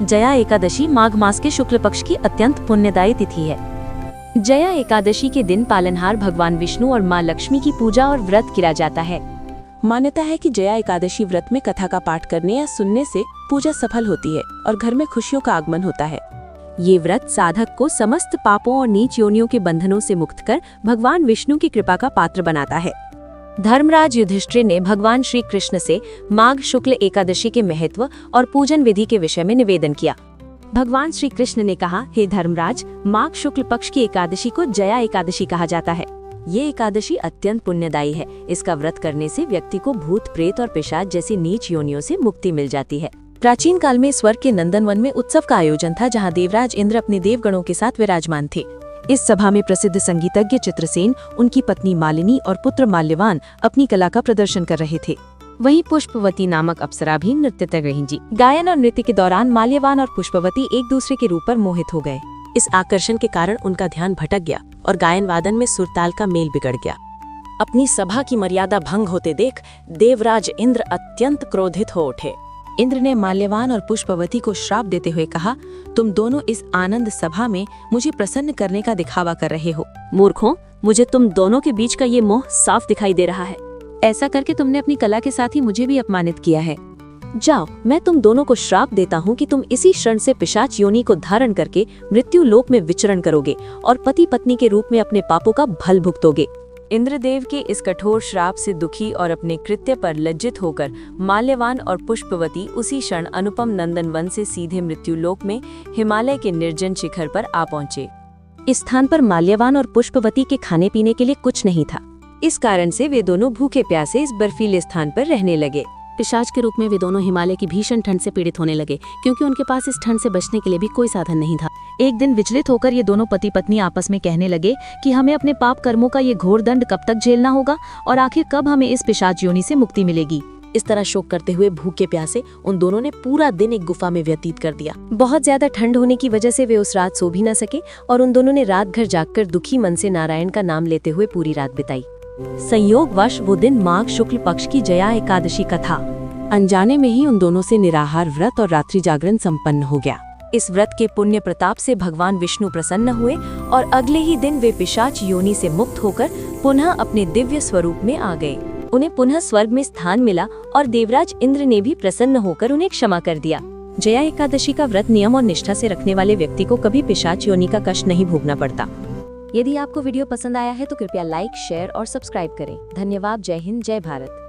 जया एकादशी माघ मास के शुक्ल पक्ष की अत्यंत पुण्यदायी तिथि है। जया एकादशी के दिन पालनहार भगवान विष्णु और मां लक्ष्मी की पूजा और व्रत किया जाता है। मान्यता है कि जया एकादशी व्रत में कथा का पाठ करने या सुनने से पूजा सफल होती है और घर में खुशियों का आगमन होता है। ये व्रत साधक को समस्त पापों और नीच योनियों के बंधनों से मुक्त कर भगवान विष्णु की कृपा का पात्र बनाता है। धर्मराज युधिष्ठिर ने भगवान श्री कृष्ण से माघ शुक्ल एकादशी के महत्व और पूजन विधि के विषय में निवेदन किया। भगवान श्री कृष्ण ने कहा, हे धर्मराज, माघ शुक्ल पक्ष की एकादशी को जया एकादशी कहा जाता है। ये एकादशी अत्यंत पुण्यदायी है। इसका व्रत करने से व्यक्ति को भूत, प्रेत और पिशाच जैसी नीच योनियों से मुक्ति मिल जाती है। प्राचीन काल में स्वर्ग के नंदनवन में उत्सव का आयोजन था, जहाँ देवराज इंद्र अपने देवगणों के साथ विराजमान थे। इस सभा में प्रसिद्ध संगीतज्ञ चित्रसेन, उनकी पत्नी मालिनी और पुत्र माल्यवान अपनी कला का प्रदर्शन कर रहे थे। वहीं पुष्पवती नामक अप्सरा भी नृत्य कर रही थी। गायन और नृत्य के दौरान माल्यवान और पुष्पवती एक दूसरे के रूप पर मोहित हो गए। इस आकर्षण के कारण उनका ध्यान भटक गया और गायन वादन में सुरताल का मेल बिगड़ गया। अपनी सभा की मर्यादा भंग होते देख देवराज इंद्र अत्यंत क्रोधित हो उठे। इंद्र ने माल्यवान और पुष्पवती को श्राप देते हुए कहा, तुम दोनों इस आनंद सभा में मुझे प्रसन्न करने का दिखावा कर रहे हो। मूर्खों, मुझे तुम दोनों के बीच का ये मोह साफ दिखाई दे रहा है। ऐसा करके तुमने अपनी कला के साथ ही मुझे भी अपमानित किया है। जाओ, मैं तुम दोनों को श्राप देता हूँ कि तुम इसी क्षण से पिशाच योनि को धारण करके मृत्यु लोक में विचरण करोगे और पति पत्नी के रूप में अपने पापों का भल भुगतोगे। इंद्रदेव के इस कठोर श्राप से दुखी और अपने कृत्य पर लज्जित होकर माल्यवान और पुष्पवती उसी क्षण अनुपम नंदनवन से सीधे मृत्युलोक में हिमालय के निर्जन शिखर पर आ पहुंचे। इस स्थान पर माल्यवान और पुष्पवती के खाने पीने के लिए कुछ नहीं था। इस कारण से वे दोनों भूखे प्यासे इस बर्फीले स्थान पर रहने लगे। पिशाच के रूप में वे दोनों हिमालय की भीषण ठंड से पीड़ित होने लगे, क्योंकि उनके पास इस ठंड से बचने के लिए भी कोई साधन नहीं था। एक दिन विचलित होकर ये दोनों पति पत्नी आपस में कहने लगे कि हमें अपने पाप कर्मों का ये घोर दंड कब तक झेलना होगा और आखिर कब हमें इस पिशाच योनि से मुक्ति मिलेगी। इस तरह शोक करते हुए भूखे प्यासे उन दोनों ने पूरा दिन एक गुफा में व्यतीत कर दिया। बहुत ज्यादा ठंड होने की वजह से वे उस रात सो भी न सके और उन दोनों ने रात भर जागकर दुखी मन से नारायण का नाम लेते हुए पूरी रात बिताई। संयोगवश वो दिन माघ शुक्ल पक्ष की जया एकादशी का था। अनजाने में ही उन दोनों से निराहार व्रत और रात्रि जागरण संपन्न हो गया। इस व्रत के पुण्य प्रताप से भगवान विष्णु प्रसन्न हुए और अगले ही दिन वे पिशाच योनि से मुक्त होकर पुनः अपने दिव्य स्वरूप में आ गए। उन्हें पुनः स्वर्ग में स्थान मिला और देवराज इंद्र ने भी प्रसन्न होकर उन्हें क्षमा कर दिया। जया एकादशी का व्रत नियम और निष्ठा से रखने वाले व्यक्ति को कभी पिशाच योनि का कष्ट नहीं भोगना पड़ता। यदि आपको वीडियो पसंद आया है तो कृपया लाइक, शेयर और सब्सक्राइब करें। धन्यवाद। जय हिंद, जय भारत।